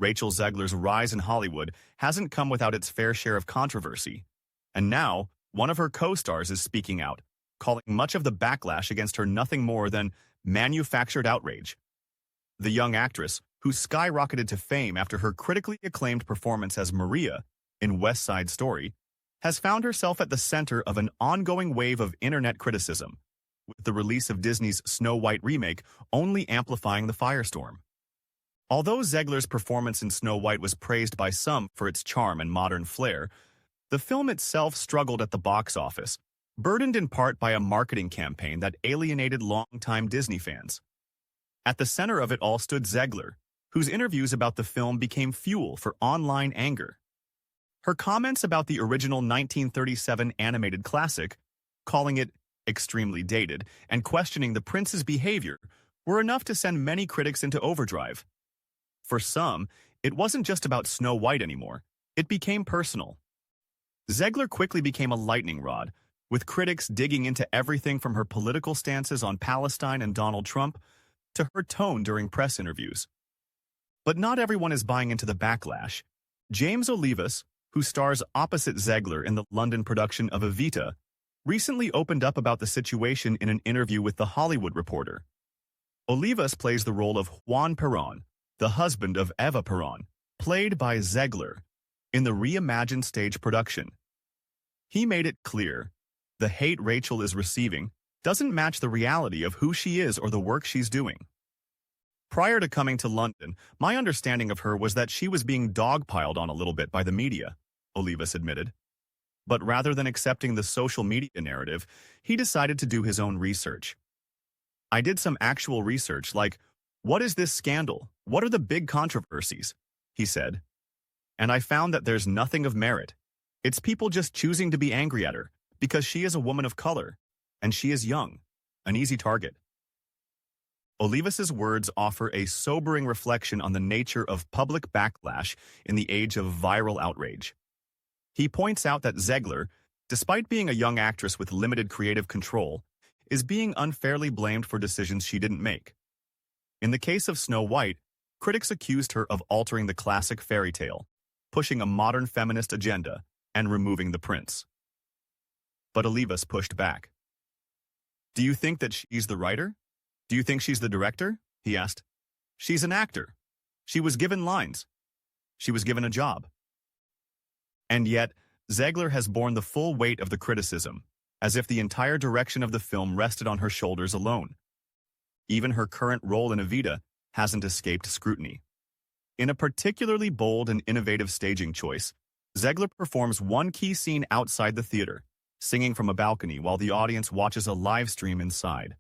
Rachel Zegler's rise in Hollywood hasn't come without its fair share of controversy. And now, one of her co-stars is speaking out, calling much of the backlash against her nothing more than manufactured outrage. The young actress, who skyrocketed to fame after her critically acclaimed performance as Maria in West Side Story, has found herself at the center of an ongoing wave of internet criticism, with the release of Disney's Snow White remake only amplifying the firestorm. Although Zegler's performance in Snow White was praised by some for its charm and modern flair, the film itself struggled at the box office, burdened in part by a marketing campaign that alienated longtime Disney fans. At the center of it all stood Zegler, whose interviews about the film became fuel for online anger. Her comments about the original 1937 animated classic, calling it extremely dated and questioning the prince's behavior, were enough to send many critics into overdrive. For some, it wasn't just about Snow White anymore. It became personal. Zegler quickly became a lightning rod, with critics digging into everything from her political stances on Palestine and Donald Trump to her tone during press interviews. But not everyone is buying into the backlash. James Olivas, who stars opposite Zegler in the London production of Evita, recently opened up about the situation in an interview with The Hollywood Reporter. Olivas plays the role of Juan Perón, the husband of Eva Perón, played by Zegler, in the reimagined stage production. He made it clear, the hate Rachel is receiving doesn't match the reality of who she is or the work she's doing. Prior to coming to London, my understanding of her was that she was being dogpiled on a little bit by the media, Olivas admitted. But rather than accepting the social media narrative, he decided to do his own research. I did some actual research, like, what is this scandal? What are the big controversies? He said. And I found that there's nothing of merit. It's people just choosing to be angry at her, because she is a woman of color, and she is young, an easy target. Olivas's words offer a sobering reflection on the nature of public backlash in the age of viral outrage. He points out that Zegler, despite being a young actress with limited creative control, is being unfairly blamed for decisions she didn't make. In the case of Snow White, critics accused her of altering the classic fairy tale, pushing a modern feminist agenda, and removing the prince. But Olivas pushed back. Do you think that she's the writer? Do you think she's the director? He asked. She's an actor. She was given lines. She was given a job. And yet, Zegler has borne the full weight of the criticism, as if the entire direction of the film rested on her shoulders alone. Even her current role in Evita hasn't escaped scrutiny. In a particularly bold and innovative staging choice, Zegler performs one key scene outside the theater, singing from a balcony while the audience watches a live stream inside.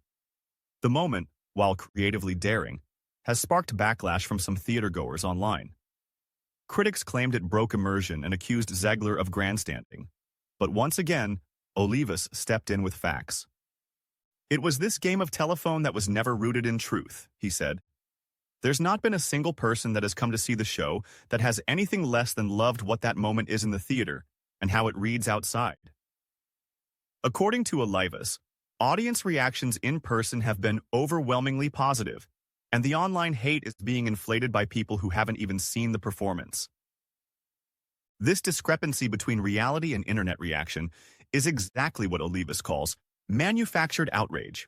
The moment, while creatively daring, has sparked backlash from some theatergoers online. Critics claimed it broke immersion and accused Zegler of grandstanding. But once again, Olivas stepped in with facts. It was this game of telephone that was never rooted in truth, he said. There's not been a single person that has come to see the show that has anything less than loved what that moment is in the theater and how it reads outside. According to Olivas, audience reactions in person have been overwhelmingly positive, and the online hate is being inflated by people who haven't even seen the performance. This discrepancy between reality and internet reaction is exactly what Olivas calls manufactured outrage.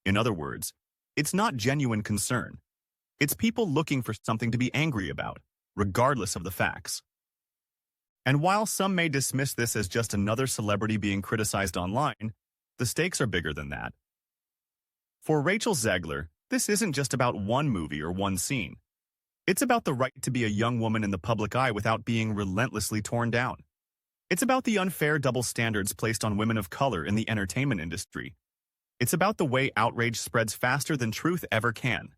In other words, it's not genuine concern. It's people looking for something to be angry about, regardless of the facts. And while some may dismiss this as just another celebrity being criticized online, the stakes are bigger than that. For Rachel Zegler, this isn't just about one movie or one scene. It's about the right to be a young woman in the public eye without being relentlessly torn down. It's about the unfair double standards placed on women of color in the entertainment industry. It's about the way outrage spreads faster than truth ever can.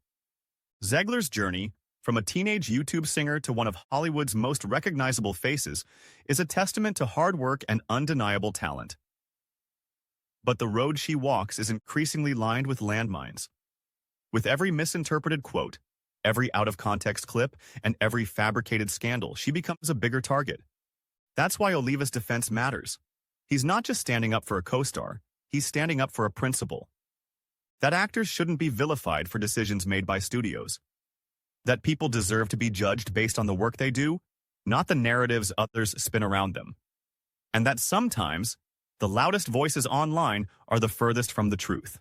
Zegler's journey, from a teenage YouTube singer to one of Hollywood's most recognizable faces, is a testament to hard work and undeniable talent. But the road she walks is increasingly lined with landmines. With every misinterpreted quote, every out-of-context clip, and every fabricated scandal, she becomes a bigger target. That's why Olivas' defense matters. He's not just standing up for a co-star, he's standing up for a principle. That actors shouldn't be vilified for decisions made by studios. that people deserve to be judged based on the work they do, not the narratives others spin around them, and that sometimes the loudest voices online are the furthest from the truth.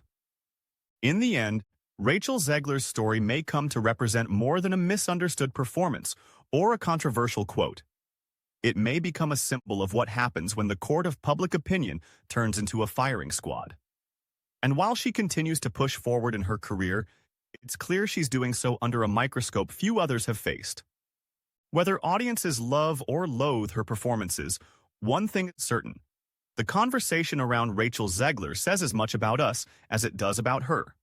In the end, Rachel Zegler's story may come to represent more than a misunderstood performance or a controversial quote. It may become a symbol of what happens when the court of public opinion turns into a firing squad. And while she continues to push forward in her career, it's clear she's doing so under a microscope few others have faced. Whether audiences love or loathe her performances, one thing is certain: the conversation around Rachel Zegler says as much about us as it does about her.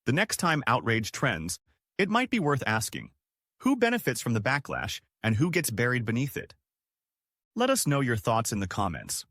The next time outrage trends, it might be worth asking, who benefits from the backlash and who gets buried beneath it? Let us know your thoughts in the comments.